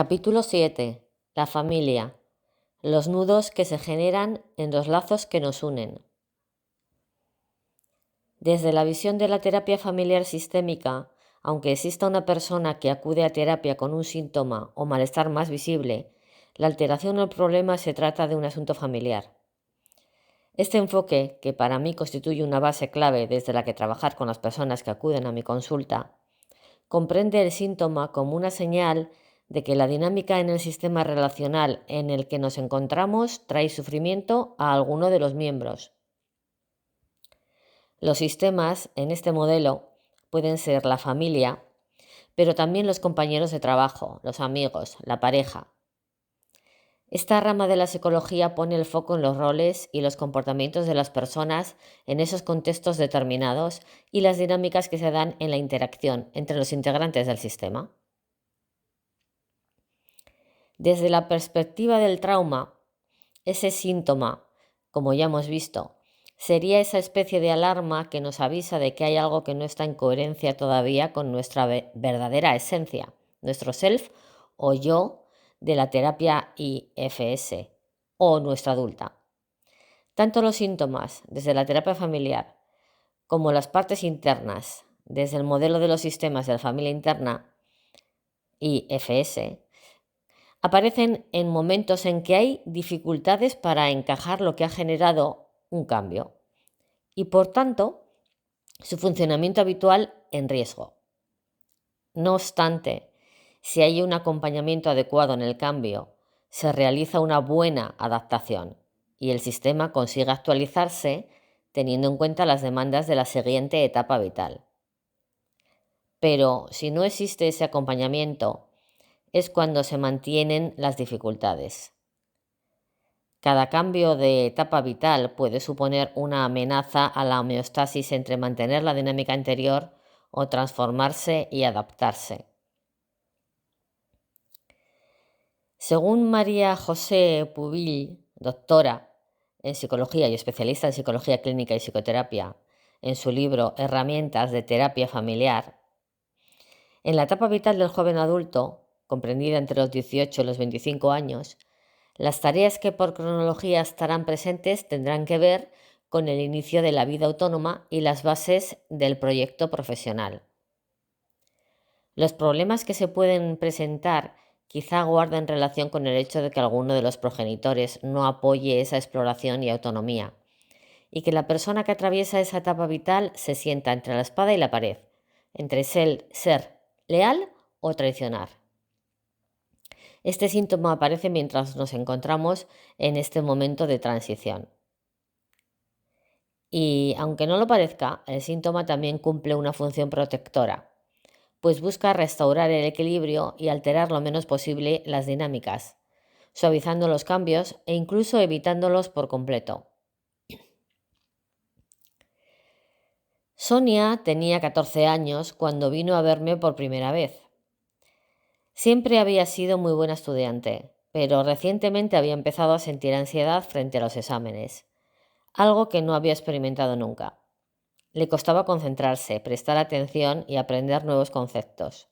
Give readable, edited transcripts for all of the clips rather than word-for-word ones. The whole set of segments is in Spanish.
Capítulo 7. La familia. Los nudos que se generan en los lazos que nos unen. Desde la visión de la terapia familiar sistémica, aunque exista una persona que acude a terapia con un síntoma o malestar más visible, la alteración o el problema se trata de un asunto familiar. Este enfoque, que para mí constituye una base clave desde la que trabajar con las personas que acuden a mi consulta, comprende el síntoma como una señal de que la dinámica en el sistema relacional en el que nos encontramos trae sufrimiento a alguno de los miembros. Los sistemas en este modelo pueden ser la familia, pero también los compañeros de trabajo, los amigos, la pareja. Esta rama de la psicología pone el foco en los roles y los comportamientos de las personas en esos contextos determinados y las dinámicas que se dan en la interacción entre los integrantes del sistema. Desde la perspectiva del trauma, ese síntoma, como ya hemos visto, sería esa especie de alarma que nos avisa de que hay algo que no está en coherencia todavía con nuestra verdadera esencia, nuestro self o yo de la terapia IFS o nuestra adulta. Tanto los síntomas desde la terapia familiar como las partes internas desde el modelo de los sistemas de la familia interna IFS aparecen en momentos en que hay dificultades para encajar lo que ha generado un cambio y, por tanto, su funcionamiento habitual en riesgo. No obstante, si hay un acompañamiento adecuado en el cambio, se realiza una buena adaptación y el sistema consigue actualizarse teniendo en cuenta las demandas de la siguiente etapa vital. Pero si no existe ese acompañamiento, es cuando se mantienen las dificultades. Cada cambio de etapa vital puede suponer una amenaza a la homeostasis entre mantener la dinámica anterior o transformarse y adaptarse. Según María José Pubill, doctora en psicología y especialista en psicología clínica y psicoterapia, en su libro Herramientas de terapia familiar, en la etapa vital del joven adulto, comprendida entre los 18 y los 25 años, las tareas que por cronología estarán presentes tendrán que ver con el inicio de la vida autónoma y las bases del proyecto profesional. Los problemas que se pueden presentar quizá guarden relación con el hecho de que alguno de los progenitores no apoye esa exploración y autonomía, y que la persona que atraviesa esa etapa vital se sienta entre la espada y la pared, entre ser leal o traicionar. Este síntoma aparece mientras nos encontramos en este momento de transición. Y aunque no lo parezca, el síntoma también cumple una función protectora, pues busca restaurar el equilibrio y alterar lo menos posible las dinámicas, suavizando los cambios e incluso evitándolos por completo. Sonia tenía 14 años cuando vino a verme por primera vez. Siempre había sido muy buena estudiante, pero recientemente había empezado a sentir ansiedad frente a los exámenes, algo que no había experimentado nunca. Le costaba concentrarse, prestar atención y aprender nuevos conceptos.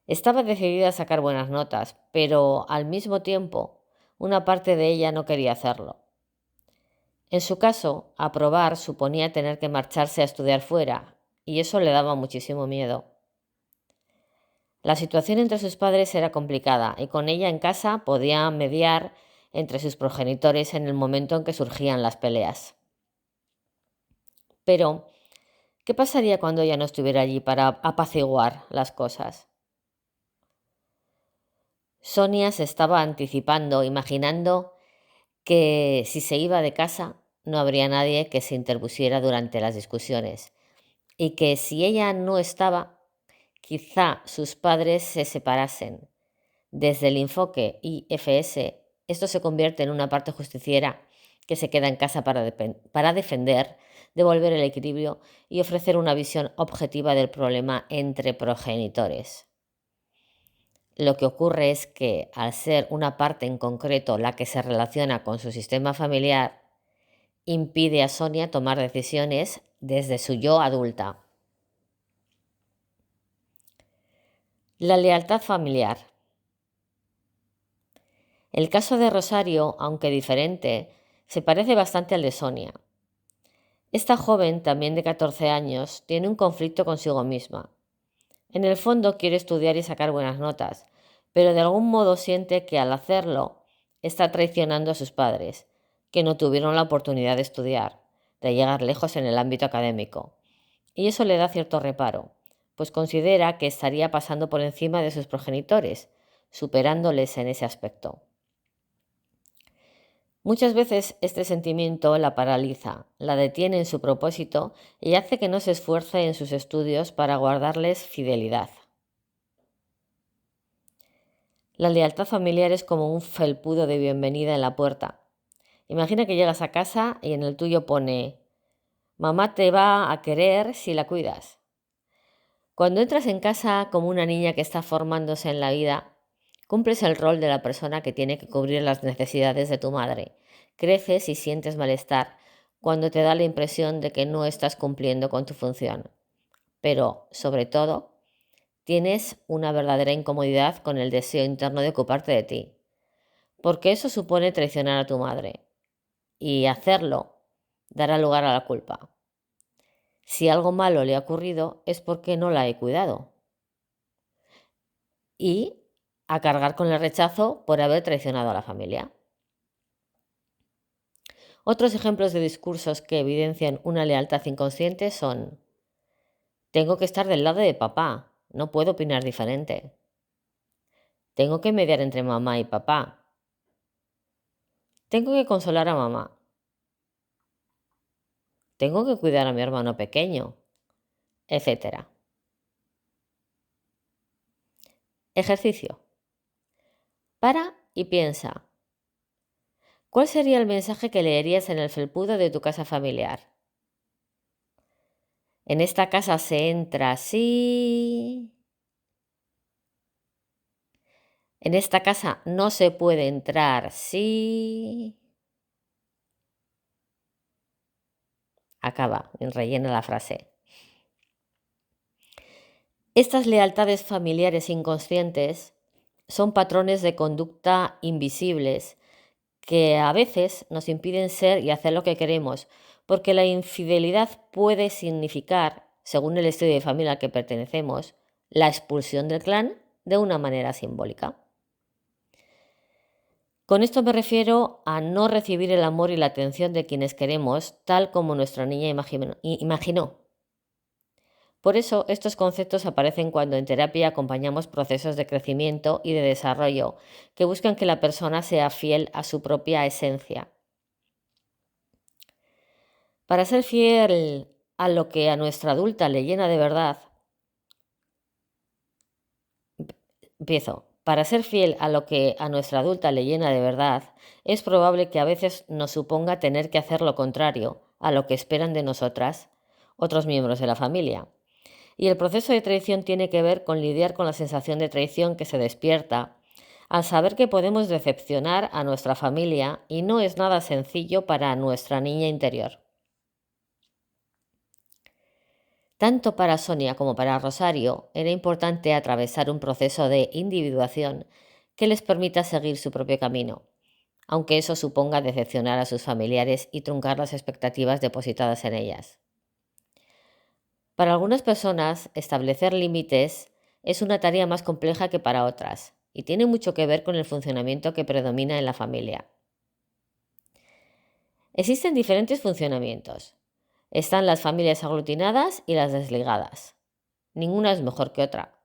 Estaba decidida a sacar buenas notas, pero al mismo tiempo, una parte de ella no quería hacerlo. En su caso, aprobar suponía tener que marcharse a estudiar fuera, y eso le daba muchísimo miedo. La situación entre sus padres era complicada y con ella en casa podía mediar entre sus progenitores en el momento en que surgían las peleas. Pero, ¿qué pasaría cuando ella no estuviera allí para apaciguar las cosas? Sonia se estaba anticipando, imaginando que si se iba de casa no habría nadie que se interpusiera durante las discusiones y que si ella no estaba, quizá sus padres se separasen. Desde el enfoque IFS, esto se convierte en una parte justiciera que se queda en casa para defender, devolver el equilibrio y ofrecer una visión objetiva del problema entre progenitores. Lo que ocurre es que, al ser una parte en concreto la que se relaciona con su sistema familiar, impide a Sonia tomar decisiones desde su yo adulta. La lealtad familiar. El caso de Rosario, aunque diferente, se parece bastante al de Sonia. Esta joven, también de 14 años, tiene un conflicto consigo misma. En el fondo quiere estudiar y sacar buenas notas, pero de algún modo siente que al hacerlo está traicionando a sus padres, que no tuvieron la oportunidad de estudiar, de llegar lejos en el ámbito académico. Y eso le da cierto reparo, pues considera que estaría pasando por encima de sus progenitores, superándoles en ese aspecto. Muchas veces este sentimiento la paraliza, la detiene en su propósito y hace que no se esfuerce en sus estudios para guardarles fidelidad. La lealtad familiar es como un felpudo de bienvenida en la puerta. Imagina que llegas a casa y en el tuyo pone: mamá te va a querer si la cuidas. Cuando entras en casa como una niña que está formándose en la vida, cumples el rol de la persona que tiene que cubrir las necesidades de tu madre. Creces y sientes malestar cuando te da la impresión de que no estás cumpliendo con tu función. Pero, sobre todo, tienes una verdadera incomodidad con el deseo interno de ocuparte de ti, porque eso supone traicionar a tu madre, y hacerlo dará lugar a la culpa. Si algo malo le ha ocurrido es porque no la he cuidado. Y a cargar con el rechazo por haber traicionado a la familia. Otros ejemplos de discursos que evidencian una lealtad inconsciente son: tengo que estar del lado de papá, no puedo opinar diferente. Tengo que mediar entre mamá y papá. Tengo que consolar a mamá. Tengo que cuidar a mi hermano pequeño, etc. Ejercicio. Para y piensa. ¿Cuál sería el mensaje que leerías en el felpudo de tu casa familiar? En esta casa se entra así. En esta casa no se puede entrar sí. Acaba, rellena la frase. Estas lealtades familiares inconscientes son patrones de conducta invisibles que a veces nos impiden ser y hacer lo que queremos, porque la infidelidad puede significar, según el estudio de familia al que pertenecemos, la expulsión del clan de una manera simbólica. Con esto me refiero a no recibir el amor y la atención de quienes queremos, tal como nuestra niña imaginó. Por eso, estos conceptos aparecen cuando en terapia acompañamos procesos de crecimiento y de desarrollo que buscan que la persona sea fiel a su propia esencia. Para ser fiel a lo que a nuestra adulta le llena de verdad, Para ser fiel a lo que a nuestra adulta le llena de verdad, es probable que a veces nos suponga tener que hacer lo contrario a lo que esperan de nosotras otros miembros de la familia. Y el proceso de traición tiene que ver con lidiar con la sensación de traición que se despierta al saber que podemos decepcionar a nuestra familia y no es nada sencillo para nuestra niña interior. Tanto para Sonia como para Rosario era importante atravesar un proceso de individuación que les permita seguir su propio camino, aunque eso suponga decepcionar a sus familiares y truncar las expectativas depositadas en ellas. Para algunas personas, establecer límites es una tarea más compleja que para otras y tiene mucho que ver con el funcionamiento que predomina en la familia. Existen diferentes funcionamientos. Están las familias aglutinadas y las desligadas. Ninguna es mejor que otra.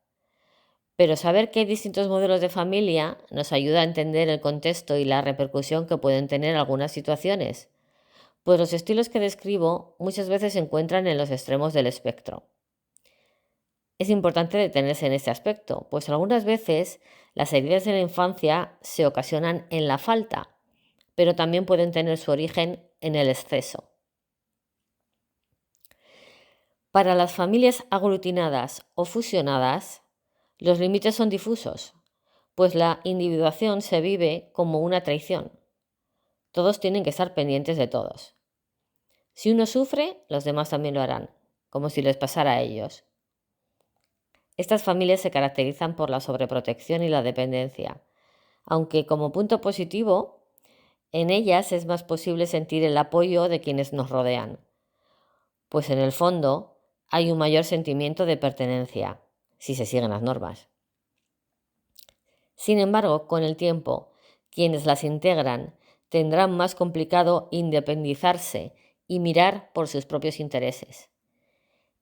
Pero saber que hay distintos modelos de familia nos ayuda a entender el contexto y la repercusión que pueden tener algunas situaciones, pues los estilos que describo muchas veces se encuentran en los extremos del espectro. Es importante detenerse en este aspecto, pues algunas veces las heridas de la infancia se ocasionan en la falta, pero también pueden tener su origen en el exceso. Para las familias aglutinadas o fusionadas, los límites son difusos, pues la individuación se vive como una traición. Todos tienen que estar pendientes de todos. Si uno sufre, los demás también lo harán, como si les pasara a ellos. Estas familias se caracterizan por la sobreprotección y la dependencia, aunque como punto positivo, en ellas es más posible sentir el apoyo de quienes nos rodean, pues en el fondo hay un mayor sentimiento de pertenencia, si se siguen las normas. Sin embargo, con el tiempo, quienes las integran tendrán más complicado independizarse y mirar por sus propios intereses.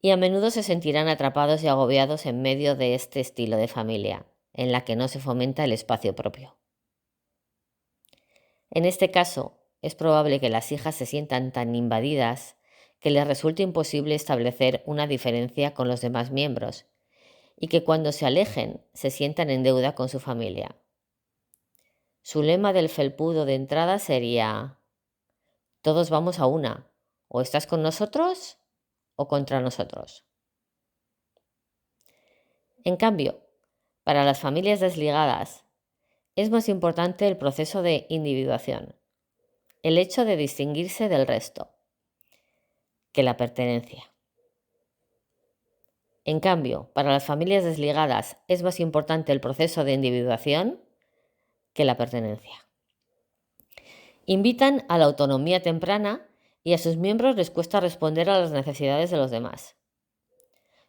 Y a menudo se sentirán atrapados y agobiados en medio de este estilo de familia, en la que no se fomenta el espacio propio. En este caso, es probable que las hijas se sientan tan invadidas que les resulte imposible establecer una diferencia con los demás miembros y que cuando se alejen se sientan en deuda con su familia. Su lema del felpudo de entrada sería: todos vamos a una, o estás con nosotros o contra nosotros. En cambio, para las familias desligadas, es más importante el proceso de individuación, el hecho de distinguirse del resto, que la pertenencia. En cambio, para las familias desligadas es más importante el proceso de individuación que la pertenencia. Invitan a la autonomía temprana y a sus miembros les cuesta responder a las necesidades de los demás.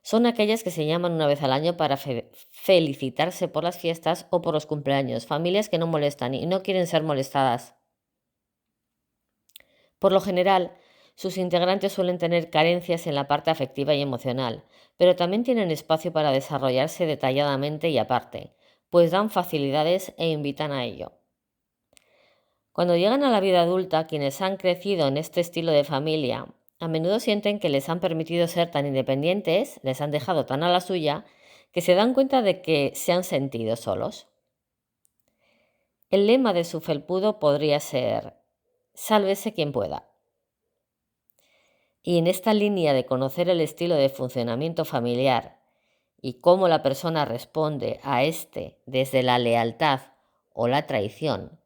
Son aquellas que se llaman una vez al año para felicitarse por las fiestas o por los cumpleaños, familias que no molestan y no quieren ser molestadas. Por lo general, sus integrantes suelen tener carencias en la parte afectiva y emocional, pero también tienen espacio para desarrollarse detalladamente y aparte, pues dan facilidades e invitan a ello. Cuando llegan a la vida adulta, quienes han crecido en este estilo de familia, a menudo sienten que les han permitido ser tan independientes, les han dejado tan a la suya, que se dan cuenta de que se han sentido solos. El lema de su felpudo podría ser: sálvese quien pueda. Y en esta línea de conocer el estilo de funcionamiento familiar y cómo la persona responde a este desde la lealtad o la traición,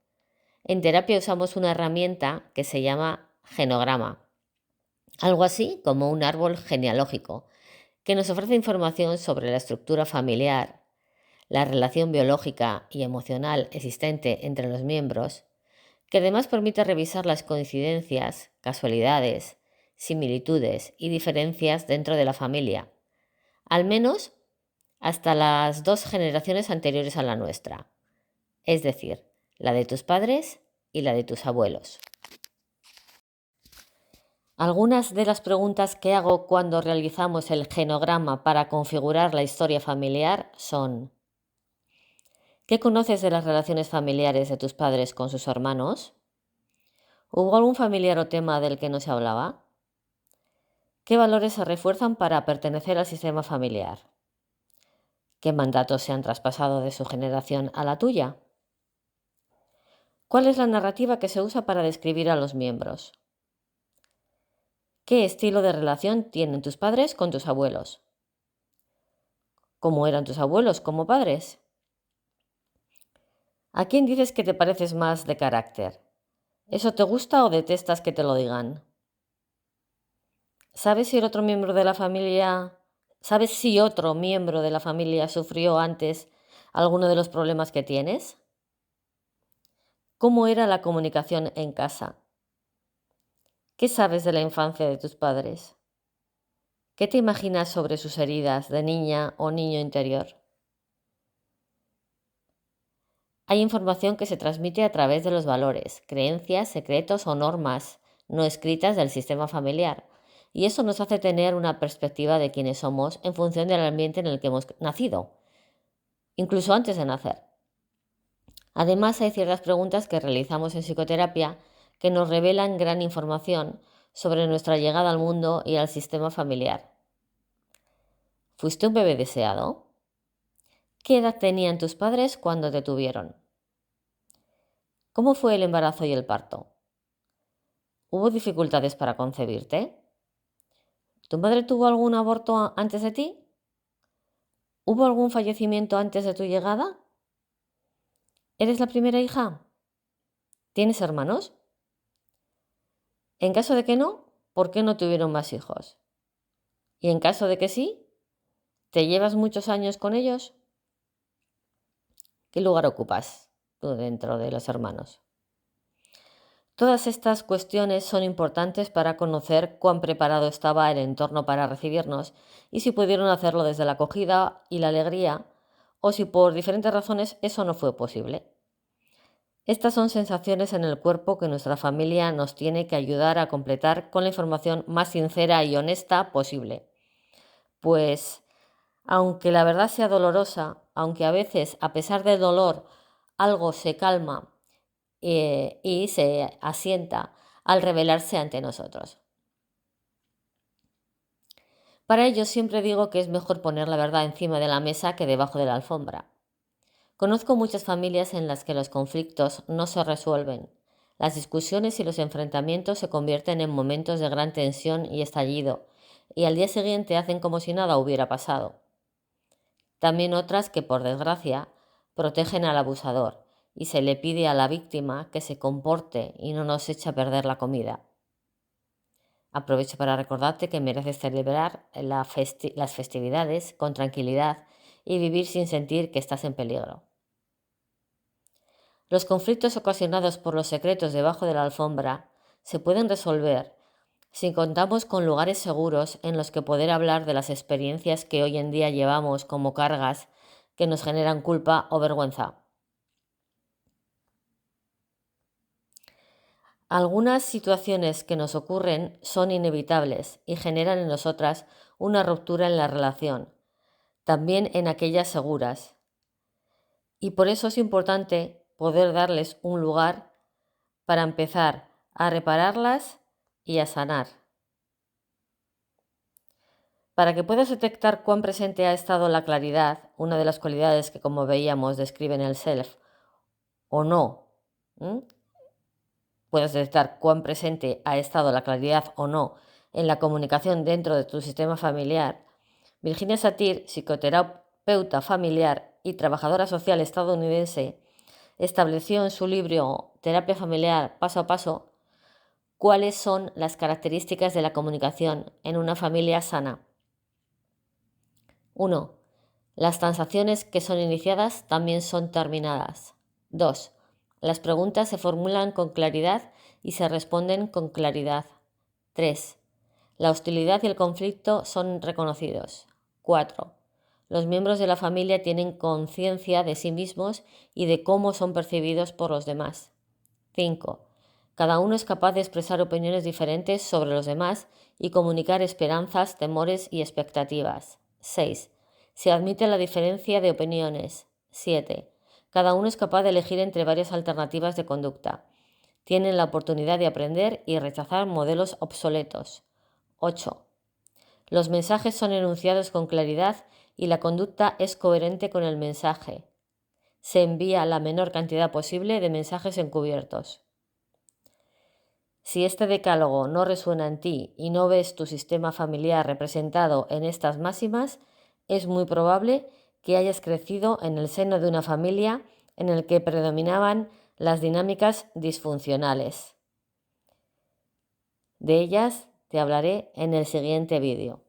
en terapia usamos una herramienta que se llama genograma, algo así como un árbol genealógico, que nos ofrece información sobre la estructura familiar, la relación biológica y emocional existente entre los miembros, que además permite revisar las coincidencias, casualidades, similitudes y diferencias dentro de la familia, al menos hasta las 2 generaciones anteriores a la nuestra, es decir, la de tus padres y la de tus abuelos. Algunas de las preguntas que hago cuando realizamos el genograma para configurar la historia familiar son: ¿qué conoces de las relaciones familiares de tus padres con sus hermanos? ¿Hubo algún familiar o tema del que no se hablaba? ¿Qué valores se refuerzan para pertenecer al sistema familiar? ¿Qué mandatos se han traspasado de su generación a la tuya? ¿Cuál es la narrativa que se usa para describir a los miembros? ¿Qué estilo de relación tienen tus padres con tus abuelos? ¿Cómo eran tus abuelos como padres? ¿A quién dices que te pareces más de carácter? ¿Eso te gusta o detestas que te lo digan? ¿Sabes si otro miembro de la familia sufrió antes alguno de los problemas que tienes? ¿Cómo era la comunicación en casa? ¿Qué sabes de la infancia de tus padres? ¿Qué te imaginas sobre sus heridas de niña o niño interior? Hay información que se transmite a través de los valores, creencias, secretos o normas no escritas del sistema familiar, y eso nos hace tener una perspectiva de quiénes somos en función del ambiente en el que hemos nacido, incluso antes de nacer. Además, hay ciertas preguntas que realizamos en psicoterapia que nos revelan gran información sobre nuestra llegada al mundo y al sistema familiar. ¿Fuiste un bebé deseado? ¿Qué edad tenían tus padres cuando te tuvieron? ¿Cómo fue el embarazo y el parto? ¿Hubo dificultades para concebirte? ¿Tu madre tuvo algún aborto antes de ti? ¿Hubo algún fallecimiento antes de tu llegada? ¿Eres la primera hija? ¿Tienes hermanos? En caso de que no, ¿por qué no tuvieron más hijos? Y en caso de que sí, ¿te llevas muchos años con ellos? ¿Qué lugar ocupas? dentro de los hermanos. Todas estas cuestiones son importantes para conocer cuán preparado estaba el entorno para recibirnos y si pudieron hacerlo desde la acogida y la alegría o si por diferentes razones eso no fue posible. Estas son sensaciones en el cuerpo que nuestra familia nos tiene que ayudar a completar con la información más sincera y honesta posible. Pues, aunque la verdad sea dolorosa, aunque a veces, a pesar del dolor, algo se calma y se asienta al revelarse ante nosotros. Para ello siempre digo que es mejor poner la verdad encima de la mesa que debajo de la alfombra. Conozco muchas familias en las que los conflictos no se resuelven. Las discusiones y los enfrentamientos se convierten en momentos de gran tensión y estallido, y al día siguiente hacen como si nada hubiera pasado. También otras que, por desgracia, protegen al abusador y se le pide a la víctima que se comporte y no nos eche a perder la comida. Aprovecho para recordarte que mereces celebrar las festividades con tranquilidad y vivir sin sentir que estás en peligro. Los conflictos ocasionados por los secretos debajo de la alfombra se pueden resolver si contamos con lugares seguros en los que poder hablar de las experiencias que hoy en día llevamos como cargas que nos generan culpa o vergüenza. Algunas situaciones que nos ocurren son inevitables y generan en nosotras una ruptura en la relación, también en aquellas seguras. Y por eso es importante poder darles un lugar para empezar a repararlas y a sanar. Para que puedas detectar cuán presente ha estado la claridad, una de las cualidades que, como veíamos, describen el self, o no, puedes detectar cuán presente ha estado la claridad o no en la comunicación dentro de tu sistema familiar, Virginia Satir, psicoterapeuta familiar y trabajadora social estadounidense, estableció en su libro Terapia familiar paso a paso cuáles son las características de la comunicación en una familia sana. 1. Las transacciones que son iniciadas también son terminadas. 2. Las preguntas se formulan con claridad y se responden con claridad. 3. La hostilidad y el conflicto son reconocidos. 4. Los miembros de la familia tienen conciencia de sí mismos y de cómo son percibidos por los demás. 5. Cada uno es capaz de expresar opiniones diferentes sobre los demás y comunicar esperanzas, temores y expectativas. 6. Se admite la diferencia de opiniones. 7. Cada uno es capaz de elegir entre varias alternativas de conducta. Tienen la oportunidad de aprender y rechazar modelos obsoletos. 8. Los mensajes son enunciados con claridad y la conducta es coherente con el mensaje. Se envía la menor cantidad posible de mensajes encubiertos. Si este decálogo no resuena en ti y no ves tu sistema familiar representado en estas máximas, es muy probable que hayas crecido en el seno de una familia en el que predominaban las dinámicas disfuncionales. De ellas te hablaré en el siguiente vídeo.